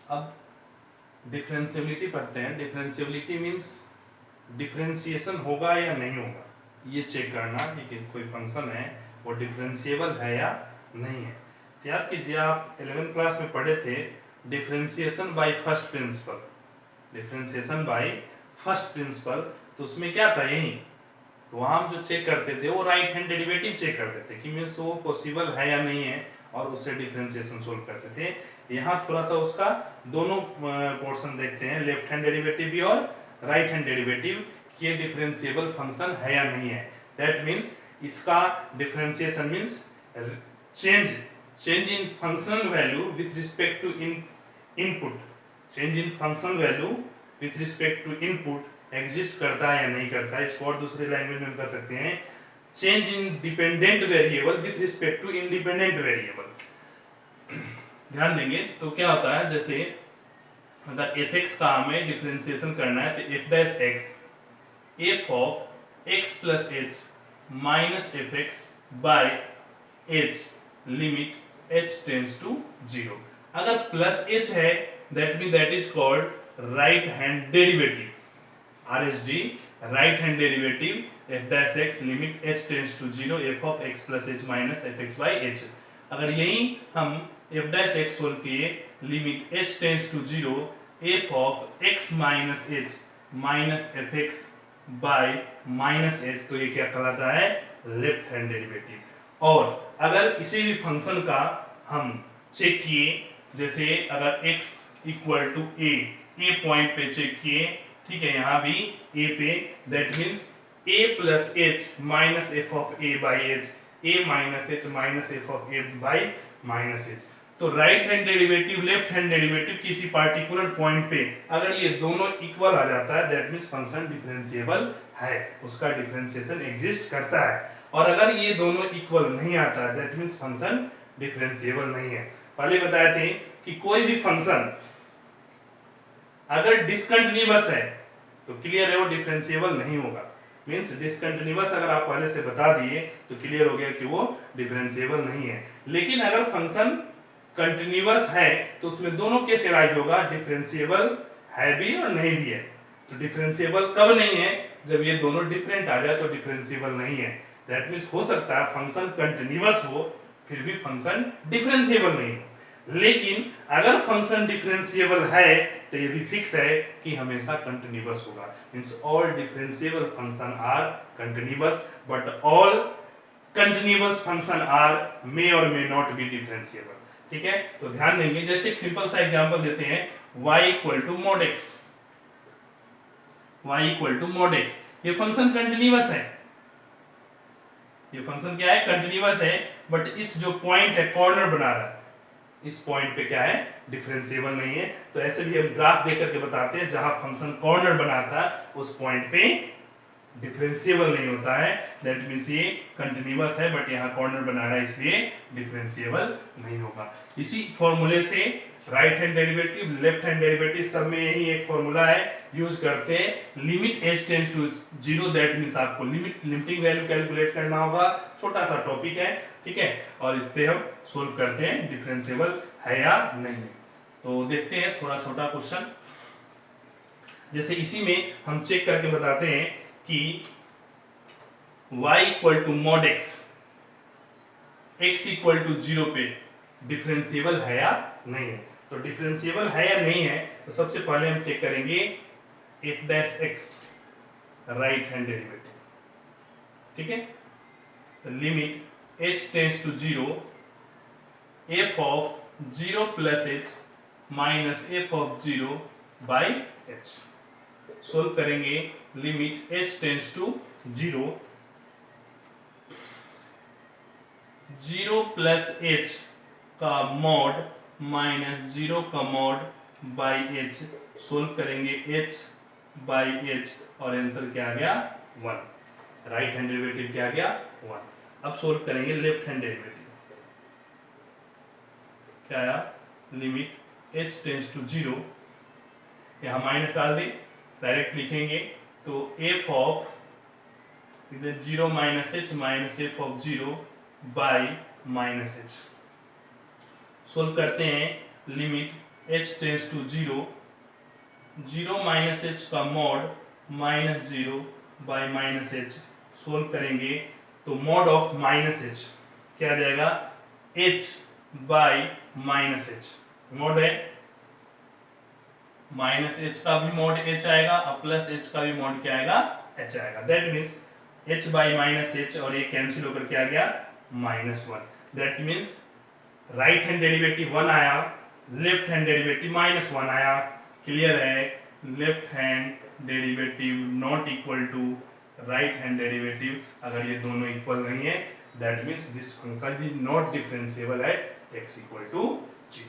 अब डिफरेंशियबिलिटी पढ़ते हैं। डिफरेंशियबिलिटी मीन्स डिफरेंशिएशन होगा या नहीं होगा, ये चेक करना कि कोई फंक्शन है वो डिफरेंशिएबल है या नहीं है। तो याद कीजिए, आप 11th क्लास में पढ़े थे differentiation by first principle. Differentiation by first principle, तो उसमें क्या था, यही तो वहाँ हम जो चेक करते थे वो राइट हैंड डेरिवेटिव चेक करते थे कि मीन्स वो पॉसिबल है या नहीं है, और उससे डिफरेंशिएशन सोल्व करते थे। यहाँ थोड़ा सा उसका दोनों पोर्शन देखते हैं, लेफ्ट हैंड डेरिवेटिव भी और राइट हैंड डेरिवेटिव, ये डिफरेंशिएबल फंक्शन है या नहीं है। दैट मीन्स इसका differentiation means change in function value with respect to input, change in function value with respect to input exist करता है या नहीं करता है। इसको और दूसरे लैंग्वेज में कर सकते हैं, change in dependent variable with respect to independent variable. ध्यान देंगे तो क्या होता है, जैसे अगर fx का हमें डिफरेंशिएशन करना है तो f dash x f of x plus h minus fx by h limit h tends to 0। अगर प्लस h है that is called right hand derivative, RHD right hand derivative f dash x limit h tends to 0 f of x plus h minus fx by h। अगर यही हम f dash x solve किए limit h tends to 0 f of x minus h minus fx bye minus h, तो ये क्या कहलाता है, left hand derivative. और अगर किसी भी फंक्शन का हम चेक किए, जैसे अगर x equal to a point पे चेक किए, ठीक है, यहाँ भी a पे, that means a plus h minus f of a by h, a minus h minus f of a by minus h। तो right hand derivative left hand derivative किसी particular point पे अगर ये दोनों इक्वल आ जाता है that means function differentiable है, उसका डिफरेंशिएशन एग्जिस्ट करता है। और अगर ये दोनों इक्वल नहीं आता है दैट मीन्स फंक्शन डिफरेंशिएबल नहीं है। पहले बताए थे कि कोई भी फंक्शन अगर डिसकंटिन्यूअस है तो क्लियर है वो डिफरेंशिएबल नहीं होगा। मीन्स डिसकंटिन्यूअस अगर आप पहले से बता दिए तो क्लियर हो गया कि वो डिफरेंशिएबल नहीं है। लेकिन अगर फंक्शन कंटिन्यूअस है तो उसमें दोनों केस एराइज होगा, डिफरेंशिएबल है भी और नहीं भी है। तो डिफरेंशिएबल कब नहीं है, जब ये दोनों डिफरेंट आ जाए तो डिफरेंशिएबल नहीं है। दैट मीन्स हो सकता है फंक्शन कंटिन्यूअस हो फिर भी फंक्शन डिफरेंशिएबल नहीं हो। लेकिन अगर फंक्शन डिफरेंशिएबल है तो ये भी फिक्स है कि हमेशा कंटिन्यूअस होगा। Means all differentiable function are continuous but all continuous function are may और मे नॉट बी डिफरेंशिएबल। ठीक है, तो ध्यान देंगे, जैसे एक सिंपल सा एग्जांपल देते हैं, y equal to mod x, y equal to mod x, ये फंक्शन कंटिन्यूअस है, ये फंक्शन क्या है, कंटिन्यूअस है, बट इस जो पॉइंट है कॉर्नर बना रहा है, इस पॉइंट पे क्या है, डिफरेंशिएबल नहीं है। तो ऐसे भी हम ग्राफ देख करके बताते हैं, जहां फंक्शन कॉर्नर बनाता है उस पॉइंट पे डिफरेंशिएबल नहीं होता है। दैट मींस ये कंटिन्यूअस है बट यहाँ कॉर्नर बना रहा है इसलिए डिफरेंशिएबल नहीं होगा। इसी फॉर्मूले से right hand derivative left hand derivative सब में यही एक फॉर्मूला है, यूज करते हैं limit h tends to 0। That means आपको लिमिटिंग वैल्यू कैलकुलेट करना होगा, छोटा सा टॉपिक है, ठीक है, और इस पे हम सोल्व करते हैं डिफरेंशिएबल है या नहीं। तो देखते हैं थोड़ा छोटा क्वेश्चन, जैसे इसी में हम चेक करके बताते हैं कि y equal to mod x equal to 0 पे डिफरेंशिएबल है या नहीं है। तो डिफरेंशिएबल है या नहीं है तो सबसे पहले हम चेक करेंगे f dash x right hand derivative, ठीक है, तो limit h tends to 0 f of 0 plus h minus f of 0 by h। Solve करेंगे limit h tends to 0 plus h का मॉड माइनस 0 का मॉड बाई h। सोल्व करेंगे h by h और answer क्या आ गया 1। राइट हैंड डेरिवेटिव क्या आ गया 1। अब सोल्व करेंगे लेफ्ट हैंड डेरिवेटिव, क्या आया, लिमिट h टेंड्स टू 0, यहाँ माइनस डाल दें, डायरेक्ट लिखेंगे तो f ऑफ इधर 0 minus h minus f of 0 by minus h। Solve करते हैं limit h tends to 0, 0 minus h का mod minus 0 by minus h। Solve करेंगे तो मॉड ऑफ माइनस h क्या आ जाएगा, h by minus h। Mod है minus h का भी मॉड h आएगा और प्लस h का भी मॉड क्या आएगा, h आएगा। That means h by minus h और ये कैंसिल होकर क्या आ गया, minus 1। That means right hand derivative 1 आया, लेफ्ट हैंड डेरिवेटिव माइनस 1 आया। क्लियर है, left hand derivative not equal to right hand derivative. अगर ये दोनों इक्वल नहीं है that means this function is not differentiable at x equal to 0।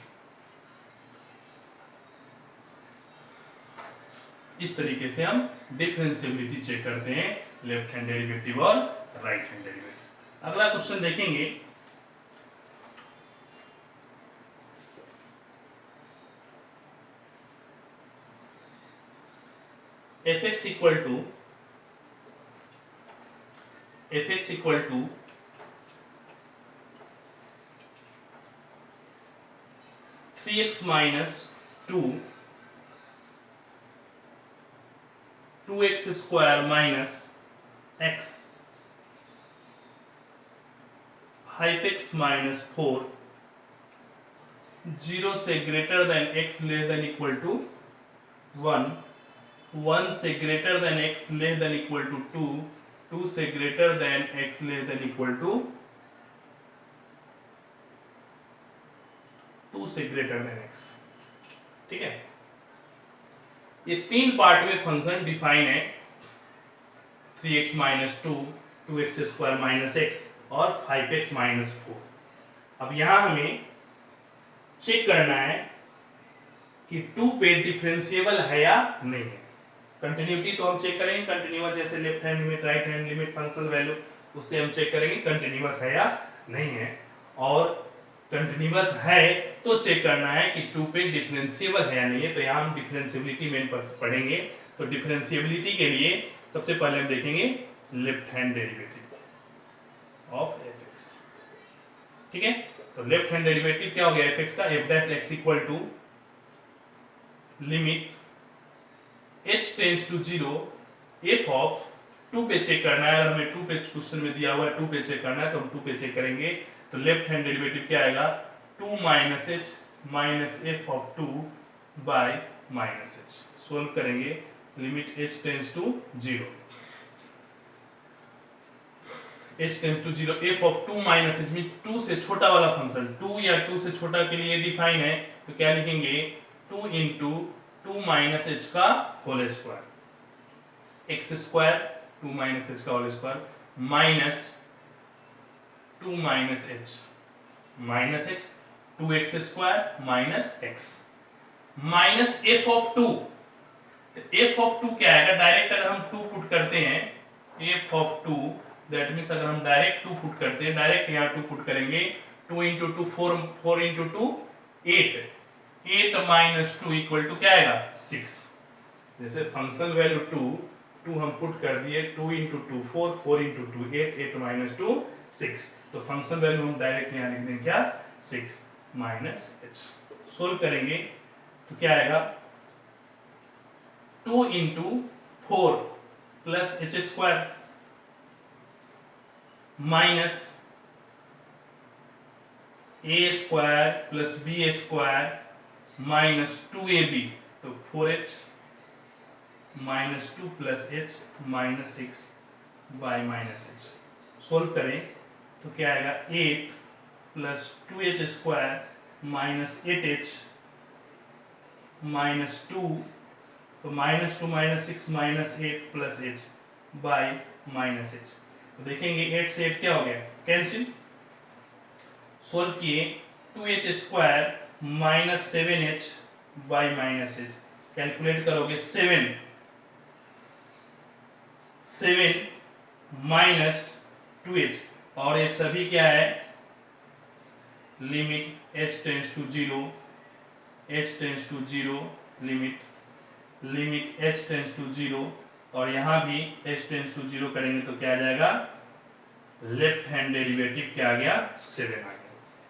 इस तरीके से हम डिफरेंशिएबिलिटी चेक करते हैं लेफ्ट हैंड डेरिवेटिव और राइट हैंड डेरिवेटिव। अगला क्वेश्चन देखेंगे, fx equal to 3x minus 2, 2x square minus x, 5x minus 4, 0 से greater than x less than equal to 1, 1 से greater than x less than equal to 2, 2 से greater than x less than equal to 2 से greater than x। ठीक है, ये तीन part में function define है, 3x minus 2, 2x square minus x और 5x माइनस 4। अब यहां हमें चेक करना है कि 2 पे डिफरेंशिएबल है या नहीं है। कंटिन्यूटी तो हम चेक करेंगे, कंटिन्यूअस जैसे left hand limit right hand limit functional value, उससे हम चेक करेंगे कंटिन्यूअस है या नहीं है। और कंटिन्यूअस है तो चेक करना है कि 2 पे डिफरेंशिएबल है या नहीं है। तो यहाँ हम डिफरेंशिएबिलिटी में पढ़ेंगे। तो डिफरेंशिएबिलिटी के लिए सबसे पहले हम देखेंगे left hand derivative of fx। ठीक है, तो लेफ्ट हैंड डेरिवेटिव क्या हो गया fx का, f dash x equal to limit h tends to 0 f of 2 पे चेक करना है। अगर हमें 2 पे क्वेश्चन में दिया हुआ है 2 पे चेक करना है तो हम 2 पे चेक करेंगे। तो लेफ्ट हैंड डेरिवेटिव क्या आएगा, 2 minus h minus f of 2 by minus h। Solve करेंगे limit h tends to 0, h tends to 0 f of 2 minus h mean 2 से छोटा वाला फंक्शन, 2 या 2 से छोटा के लिए डिफाइन है। तो क्या लिखेंगे, 2 इंटू 2 माइनस h का whole square, x square 2 minus h का whole square minus 2 minus h minus x, 2x square minus x minus f of 2। f of 2 क्या आएगा, डायरेक्ट अगर हम 2 पुट करते हैं f ऑफ 2, दैट मीन्स अगर हम डायरेक्ट 2 पुट करते हैं, डायरेक्ट यहाँ 2 पुट करेंगे, 2 into 2 4, 4 into 2 8, 8 minus 2 equal to क्या आएगा 6। जैसे फंक्शन वैल्यू 2 हम पुट कर दिए, 2 इंटू 2 4, 4 इंटू 2 8, 8 माइनस 2 6। तो फंक्शन वैल्यू हम डायरेक्ट यहाँ लिख देंगे क्या, 6 माइनस h। सोल्व करेंगे तो क्या आएगा, 2 into 4 plus h square minus a square plus b square minus 2ab, तो 4h minus 2 plus h minus 6 bye minus h। Solve करें तो क्या आएगा, 8 plus 2h square minus 8h minus 2, तो minus 2 minus 6 minus 8 plus h bye minus h। तो देखेंगे 8 से 8 क्या हो गया, कैंसिल। सोल्व किए, 2h square minus 7h by minus h, calculate करोगे 7 माइनस 2h, और ये सभी क्या है, limit h tends to 0, h tends to 0 limit h tends to 0, और यहाँ भी h टेंस टू 0 करेंगे तो क्या आ जाएगा, लेफ्ट हैंड डेरिवेटिव क्या आ गया, 7 आ गया।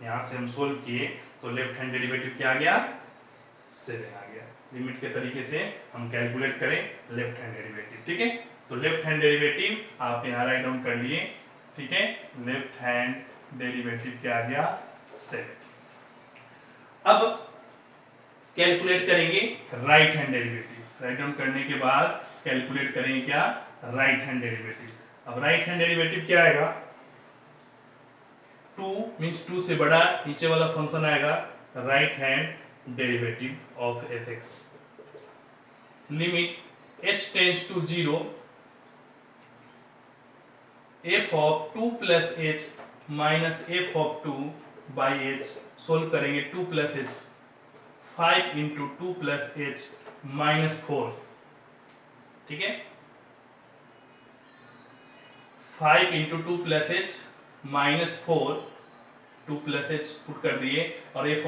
यहाँ से हम सोल्व किए तो लेफ्ट हैंड डेरिवेटिव क्या आ गया, 7 आ गया। लिमिट के तरीके से हम कैलकुलेट करें लेफ्ट हैंड डेरिवेटिव, ठीक है। तो लेफ्ट हैंड डेरिवेटिव आप यहाँ राइट डाउन कर लिए, ठीक है। लेफ्ट हैंड डेरिवेटिव क्या आ गया 7। अब कैलकुलेट करेंगे right hand derivative. Write down करने के बाद कैलकुलेट करेंगे क्या राइट हैंड डेरिवेटिव। अब राइट हैंड डेरिवेटिव क्या आएगा 2 मींस 2 से बड़ा नीचे वाला फंक्शन आएगा right hand derivative of fx। Limit h tends to 0 f of 2 plus h minus f of 2 by h। Solve करेंगे 2 plus h 5 into 2 plus h minus 4, ठीक है। 5 into 2 plus h minus 4, 2 plus h put कर दिए और f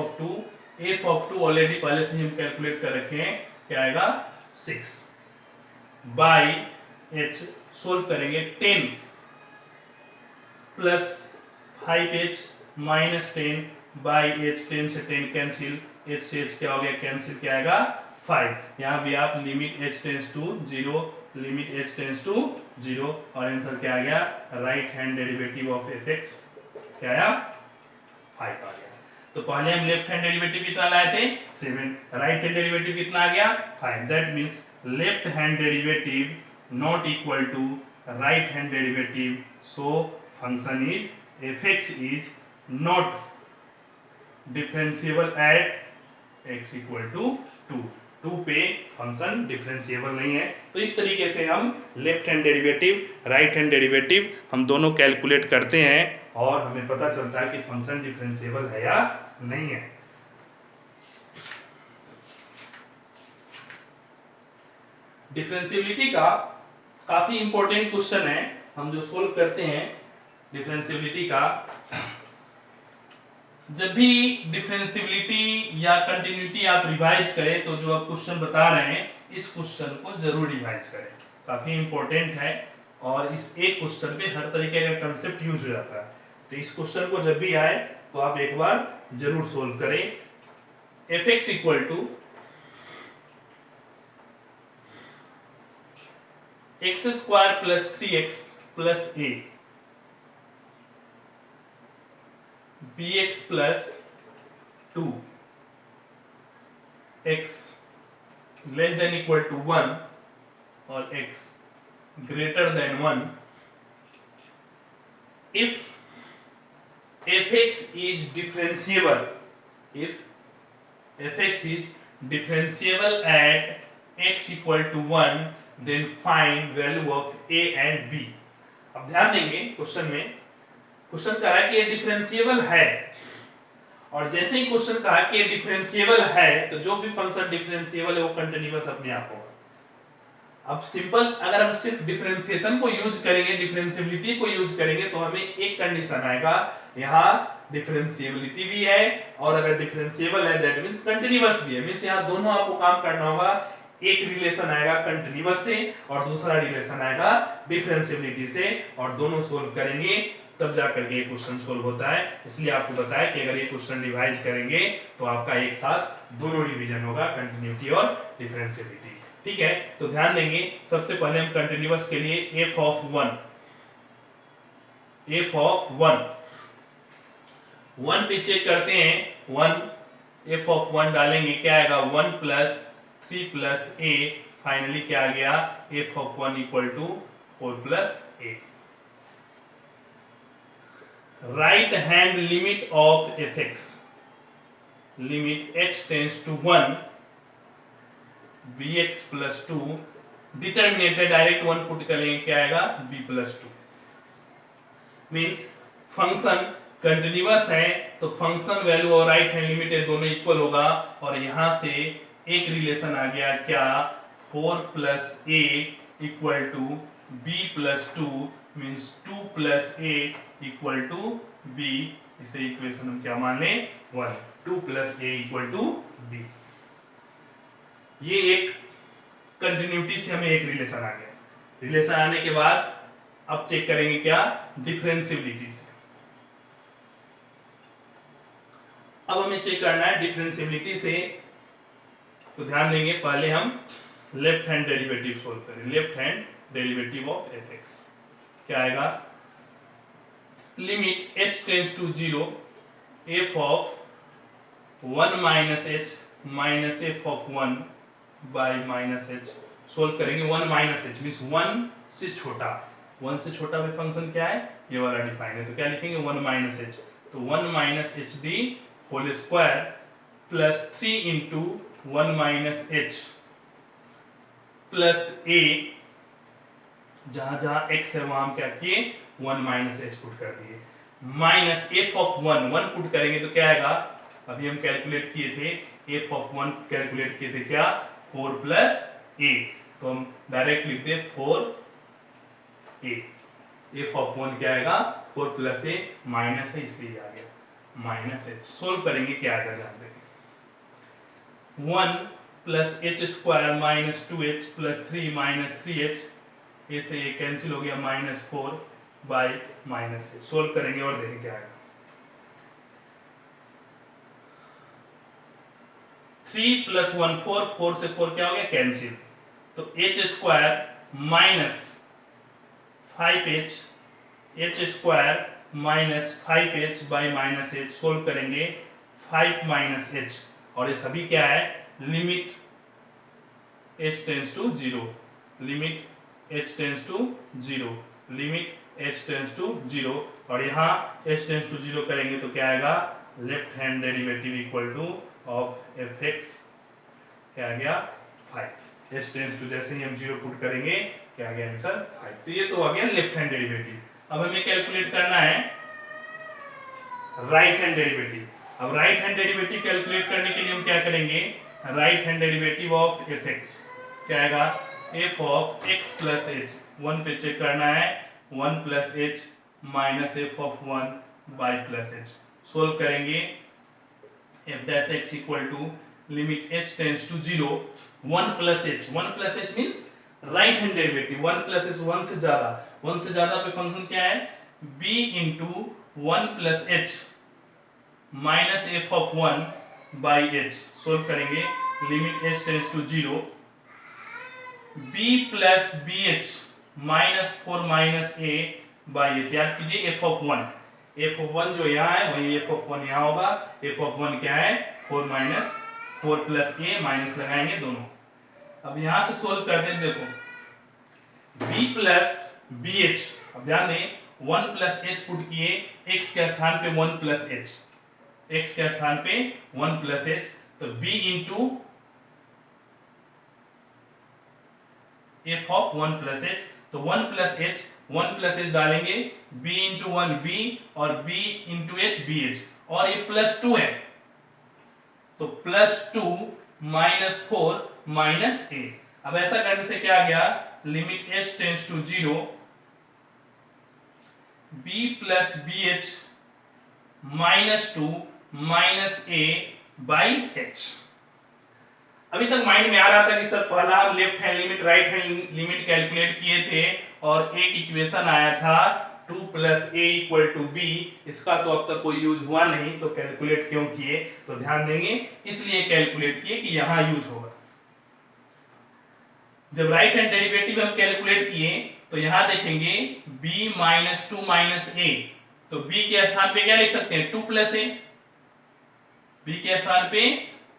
of 2 already पहले से ही हम calculate कर रखे हैं, क्या आएगा 6 बाई h। सोल्व करेंगे 10 plus 5h minus 10 by h। 10 से 10 कैंसिल, h से h क्या हो गया कैंसिल, क्या आएगा 5। यहाँ भी आप limit h tends to 0, limit h tends to 0 और आंसर क्या आ गया right hand derivative of fx क्या आया 5 आ गया। तो पहले हम लेफ्ट हैंड डेरिवेटिव कितना लाए थे 7, राइट हैंड डेरिवेटिव कितना आ गया 5। That means left hand derivative not equal to right hand derivative, so function is fx is not differentiable at x equal to 2 पे फंक्शन डिफरेंशिएबल नहीं है। तो इस तरीके से हम left hand derivative right hand derivative हम दोनों कैलकुलेट करते हैं और हमें पता चलता है कि फंक्शन डिफरेंशिएबल है या नहीं है। डिफरेंशिएबिलिटी का काफी इंपॉर्टेंट क्वेश्चन है, हम जो सोल्व करते हैं डिफरेंशिएबिलिटी का। जब भी डिफरेंशिएबिलिटी या कंटिन्यूटी आप रिवाइज करें तो जो आप क्वेश्चन बता रहे हैं इस क्वेश्चन को जरूर रिवाइज करें, काफी इंपॉर्टेंट है और इस एक क्वेश्चन पे हर तरीके का कंसेप्ट यूज हो जाता है। तो इस क्वेश्चन को जब भी आए तो आप एक बार जरूर सोल्व करें। fx equal to x square plus 3x plus a bx plus 2 x less than equal to 1 और x greater than 1 if fx is differentiable, if fx is differentiable at x equal to 1 then find value of a and b। अब ध्यान देंगे question में, question कहा है कि ये differentiable है और जैसे ही क्वेश्चन कहा कि ये डिफरेंशिएबल है तो जो भी फंक्शन डिफरेंशिएबल है वो कंटीन्यूअस अपने आप होगा। अब सिंपल अगर हम सिर्फ डिफरेंशिएशन को यूज करेंगे, डिफरेंशिएबिलिटी को यूज करेंगे तो हमें एक कंडीशन आएगा, यहाँ डिफरेंशिएबिलिटी भी है और अगर डिफरेंशिएबल है दैट मींस कंटीन्यूअस भी है। मींस यहाँ दोनों आपको काम करना होगा, एक रिलेशन आएगा कंटीन्यूअस से और दूसरा रिलेशन आएगा डिफरेंशिएबिलिटी से और दोनों सोल्व करेंगे तब जाकर के ये क्वेश्चन सोल्व होता है। इसलिए आपको बताया कि अगर ये क्वेश्चन रिवाइज करेंगे तो आपका एक साथ दोनों रिवीजन होगा, कंटिन्यूटी और डिफरेंशिएबिलिटी, ठीक है। तो ध्यान देंगे सबसे पहले हम कंटीन्यूअस के लिए f ऑफ 1 पे चेक करते हैं। 1 f ऑफ 1 डालेंगे क्या आएगा 1 प्लस 3 प्लस a, फाइनली क्या आ गया f of 1 equal to 4 plus a। Right hand limit of fx, limit x tends to 1 bx plus 2, determinator direct 1 put करेंगे क्या आएगा b plus 2। Means function continuous है तो फंक्शन वैल्यू और right hand limit है दोनों इक्वल होगा और यहां से एक रिलेशन आ गया क्या 4 plus a equal to b plus 2 means 2 plus a equal to b। इसे इक्वेशन हम क्या मान लें 1, 2 plus a equal to b। ये एक कंटिन्यूटी से हमें एक रिलेशन आ गया। रिलेशन आने के बाद अब चेक करेंगे क्या डिफरेंशिएबिलिटी से। अब हमें चेक करना है डिफरेंशिएबिलिटी से तो ध्यान देंगे, पहले हम लेफ्ट हैंड डेरिवेटिव सोल्व करें। Left hand derivative of F x क्या आएगा, limit h tends to 0 f of 1 minus h minus F of 1 by minus h. Solve करेंगे 1 माइनस एच मीन्स 1 से छोटा, 1 से छोटा में फंक्शन क्या है, ये वाला डिफाइन है, तो क्या लिखेंगे 1 माइनस एच, तो 1 minus h d whole square plus 3 into 1 minus h plus a, जहां जहां x है वहां हम क्या किए 1 माइनस एच पुट कर दिए, माइनस एफ ऑफ 1 पुट करेंगे तो क्या आएगा, अभी हम कैलकुलेट किए थे एफ ऑफ 1 कैलकुलेट किए थे क्या 4 प्लस ए, तो हम डायरेक्ट लिख दे 4 ए, एफ ऑफ 1 क्या आएगा 4 प्लस ए, माइनस है इसलिए आ गया माइनस एच। सोल्व करेंगे क्या आएगा जानते हैं, 1 plus H square minus 2h plus 3 minus 3h, ए से ये कैंसिल हो गया minus 4 by minus h. Solve करेंगे और देखेंगे क्या आएगा, 3 प्लस 1 4, 4 से 4 क्या हो गया कैंसिल, तो h square minus 5h h square minus 5h by minus h. Solve करेंगे 5 माइनस एच, और ये सभी क्या है, limit h tends to 0, limit h tends to 0, limit h tends to 0, और यहाँ h टेंड्स टू 0 करेंगे तो क्या आएगा, left hand derivative equal two of F x क्या आ गया 5, h टेंड्स टू जैसे ही हम 0 पुट करेंगे क्या आ गया आंसर 5। तो ये तो आ गया लेफ्ट हैंड डेरिवेटिव। अब हमें कैलकुलेट करना है राइट हैंड डेरिवेटिव। अब राइट हैंड डेरिवेटिव कैलकुलेट करने के लिए हम क्या करेंगे, right hand derivative of F x क्या आएगा, F of X plus H, 1 पे चेक करना है 1 plus H minus F of 1 by plus H. Solve करेंगे F dash X equal to limit H tends to 0, 1 plus H means right hand derivative, 1 plus H 1 से ज्यादा पे function क्या है, b into 1 plus H minus F of 1 by H. Solve करेंगे limit h tends to 0, b plus B H minus 4 minus A by H. याद कीजिए f of 1 जो यहाँ है वही f ऑफ 1 यहाँ होगा, f ऑफ 1 क्या है 4 माइनस 4 प्लस ए, माइनस लगाएंगे दोनों। अब यहां से सोल्व करते हैं, देखो b प्लस बी एच, अब ध्यान दें 1 प्लस एच पुट किए, x के स्थान पे 1 प्लस एच, x के स्थान पे 1 प्लस एच, तो b into f of 1 plus h, तो 1 प्लस एच डालेंगे, b इंटू 1 b और b into h b h, और ये प्लस 2 है तो प्लस 2 माइनस 4 माइनस ए। अब ऐसा करने से क्या आ गया, limit h tends to 0, b plus B H minus 2 minus A by h. अभी तक माइंड में आ रहा था कि सर पहला हम left hand limit right hand limit calculate किए थे और एक इक्वेशन आया था 2 plus a equal to b, इसका तो अब तक कोई यूज हुआ नहीं तो कैलकुलेट क्यों किए, तो ध्यान देंगे इसलिए कैलकुलेट किए कि यहां यूज होगा। जब राइट हैंड डेरिवेटिव हम कैलकुलेट किए तो यहां देखेंगे b माइनस 2 माइनस ए, तो b के स्थान पे क्या लिख सकते हैं 2 प्लस ए, b के स्थान पे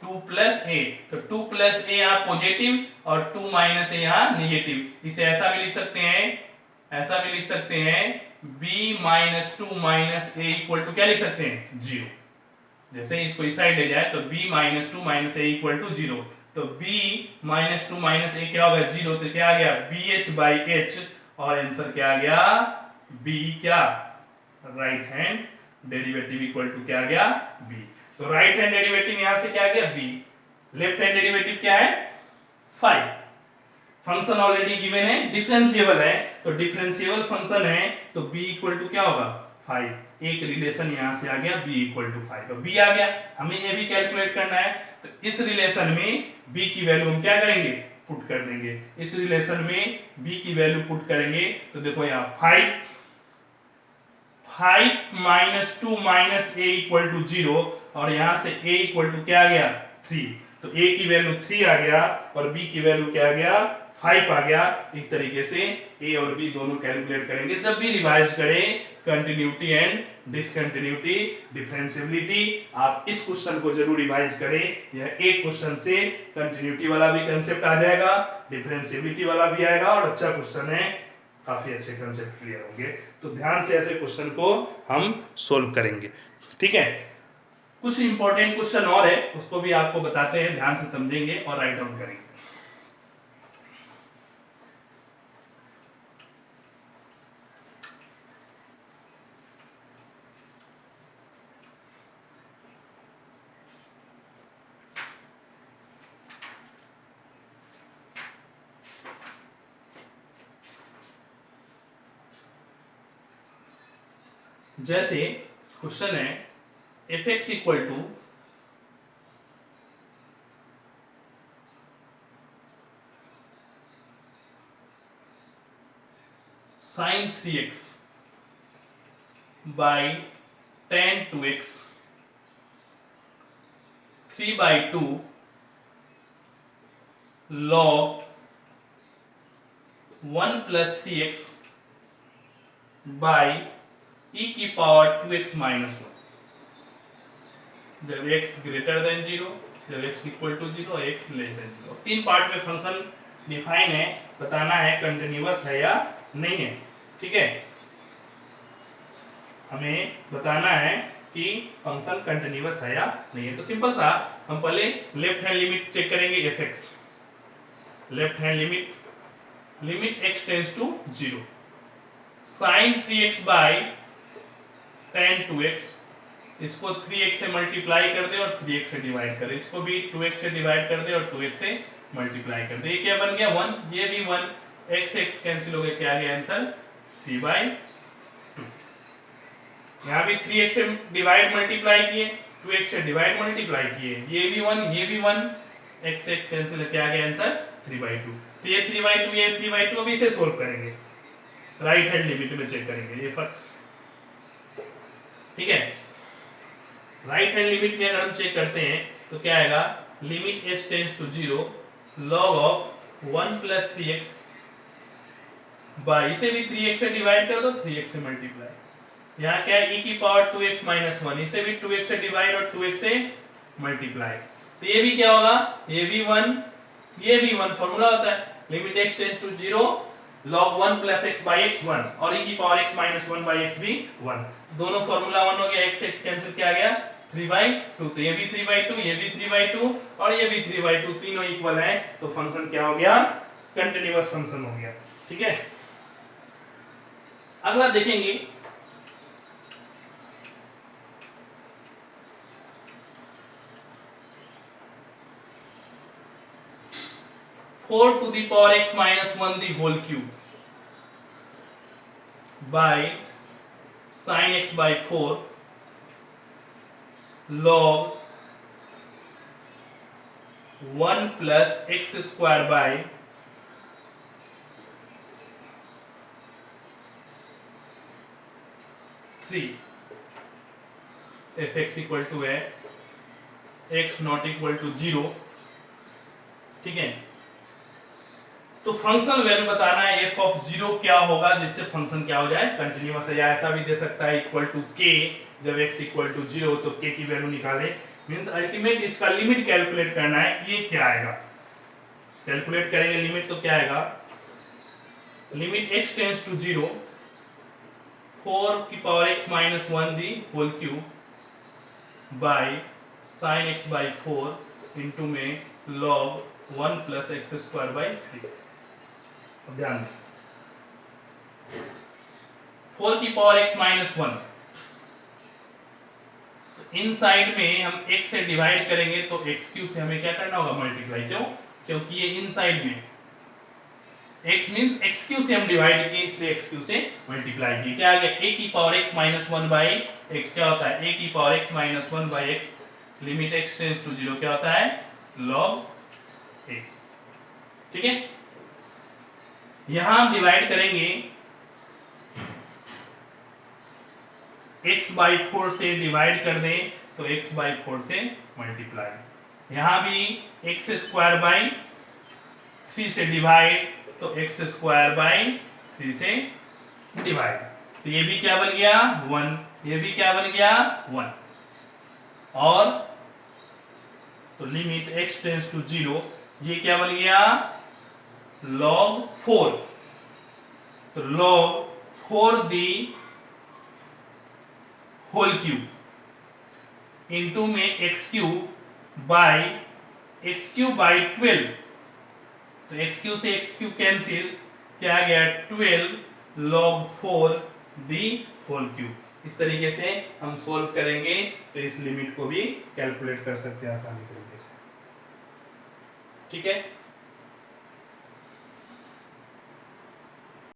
2 प्लस ए, तो 2 प्लस ए यहाँ पॉजिटिव और 2 माइनस ए यहाँ निगेटिव। इसे ऐसा भी लिख सकते हैं b minus 2 minus a equal to क्या लिख सकते हैं 0। जैसे इसको इस साइड ले जाए तो b minus 2 minus a equal to 0, तो b माइनस 2 माइनस ए क्या होगा 0, तो क्या आ गया बी एच बाई एच, और आंसर क्या आ गया b, क्या right hand derivative equal to क्या आ गया b। तो राइट हैंड डेरिवेटिव यहां से क्या आ गया b, लेफ्ट हैंड डेरिवेटिव क्या है 5। फंक्शन ऑलरेडी गिवन है, डिफरेंशिएबल है, तो डिफरेंशिएबल फंक्शन है तो b इक्वल टू क्या होगा 5। एक रिलेशन यहां से आ गया b इक्वल टू 5, तो b आ गया, हमें ये भी कैलकुलेट करना है, तो इस रिलेशन में b की वैल्यू हम क्या करेंगे पुट कर देंगे, इस रिलेशन में b की वैल्यू पुट करेंगे तो देखो यहाँ 5 minus 2 minus a equal to 0, और यहां से a इक्वल टू क्या आ गया 3, तो तो a की वैल्यू 3 आ गया और b की वैल्यू क्या आ गया 5 आ गया। इस तरीके से a और b दोनों कैलकुलेट करेंगे जब भी रिवाइज करें कंटिन्यूटी एंड डिसकंटिन्यूटी डिफरेंशियबिलिटी। आप इस क्वेश्चन को जरूर रिवाइज करें, यह एक क्वेश्चन से कंटिन्यूटी वाला भी कंसेप्ट आ जाएगा, डिफरेंशियबिलिटी वाला भी आएगा और अच्छा क्वेश्चन है, काफी अच्छे कंसेप्ट क्लियर होंगे। तो ध्यान से ऐसे क्वेश्चन को हम सोल्व करेंगे, ठीक है। कुछ इंपॉर्टेंट क्वेश्चन और है उसको भी आपको बताते हैं, ध्यान से समझेंगे और राइट डाउन करेंगे। जैसे क्वेश्चन है f x equal to sine 3x by tan 2x 3/2 log 1 plus 3x by e की पावर 2x माइनस 1 जब x ग्रेटर देन 0, जब x इक्वल टू 0 और x लेस देन 0। तीन पार्ट में फंक्शन डिफाइन है, बताना है कंटिन्यूअस है या नहीं है, ठीक है। हमें बताना है कि फंक्शन कंटिन्यूअस है या नहीं है। तो सिंपल सा हम पहले लेफ्ट हैंड लिमिट चेक करेंगे f x. Left hand limit x tends to 0 sine 3x by tan 2x, इसको 3x से मल्टीप्लाई कर दे और 3x से डिवाइड कर दे, इसको भी 2x से डिवाइड कर दे और 2x से मल्टीप्लाई कर दे। ये क्या बन गया 1, ये भी 1, x कैंसिल हो गया, क्या आ गया आंसर 3/2। यहाँ भी 3x से डिवाइड मल्टीप्लाई किए, 2x से डिवाइड मल्टीप्लाई किए, ये भी 1, ये भी 1, x कैंसिल है, क्या आ गया आंसर 3/2। तो ये 3/2, ये 3/2, अभी इसे सोल्व करेंगे, राइट हैंड लिमिट में चेक करेंगे ये फक्स, ठीक है। राइट हैंड लिमिट में अगर हम चेक करते हैं तो क्या आएगा, limit s tends to 0 log of 1 plus 3x by, इसे भी 3x से डिवाइड कर दो, 3x से मल्टीप्लाई, यहाँ क्या है e की पावर 2x माइनस 1, इसे भी 2x से डिवाइड और 2x से मल्टीप्लाई। तो ये भी क्या होगा, ये भी 1, ये भी 1, फॉर्मूला होता है limit x tends to 0 log 1 plus x by x 1 और e की power x minus 1 by x भी 1, दोनों फॉर्मूला 1 हो गया, x कैंसिल किया गया 3/2। तो ये भी 3/2, ये भी 3/2 और ये भी 3/2, तीनों इक्वल हैं, तो फंक्शन क्या हो गया, कंटीन्यूअस फंक्शन हो गया, ठीक है। अगला देखेंगे four to the power x minus 1 the whole cube by sin x by 4 log 1 plus x square by 3 f x equal to है x नॉट इक्वल टू 0, ठीक है। तो फंक्शन वैल्यू बताना है f ऑफ 0 क्या होगा जिससे फंक्शन क्या हो जाए, कंटिन्यूअस है, या ऐसा भी दे सकता है इक्वल टू k, जब x इक्वल टू 0 तो k की वैल्यू निकाले, मींस अल्टीमेट इसका लिमिट कैलकुलेट करना है, ये क्या आएगा, कैलकुलेट करेंगे लिमिट तो क्या आएगा, लिमिट x टेंड्स टू 0 4 की power x minus 1 the whole cube by sin x by 4 into में log 1 plus x square by 3। ध्यान दें 4 की पावर x minus 1, तो इन साइड में हम x से डिवाइड करेंगे तो x क्यूब से हमें क्या करना होगा, मल्टीप्लाई, क्यों, क्योंकि ये इन साइड में x मींस x क्यूब से हम डिवाइड किए इसलिए x क्यूब से मल्टीप्लाई किए, क्या आ गया a की power x minus 1 by x, क्या होता है a की power x minus 1 by x, लिमिट x टेंड्स टू 0 क्या होता है log a, ठीक है। यहां हम डिवाइड करेंगे x by 4 से डिवाइड कर दें तो x by 4 से मल्टीप्लाई, यहाँ भी एक्स स्क्वायर बाई 3 से डिवाइड, तो एक्स स्क्वायर बाई 3 से डिवाइड, तो ये भी क्या बन गया 1, ये भी क्या बन गया 1। और तो लिमिट x टेंड्स टू 0, ये क्या बन गया log 4, तो log 4 the whole cube into में एक्स क्यूब बाई 12, तो एक्स क्यूब से एक्स क्यूब कैंसिल, क्या आ गया 12 log 4 दी होल क्यूब। इस तरीके से हम सोल्व करेंगे तो इस लिमिट को भी कैलकुलेट कर सकते हैं आसानी तरीके से। ठीक है।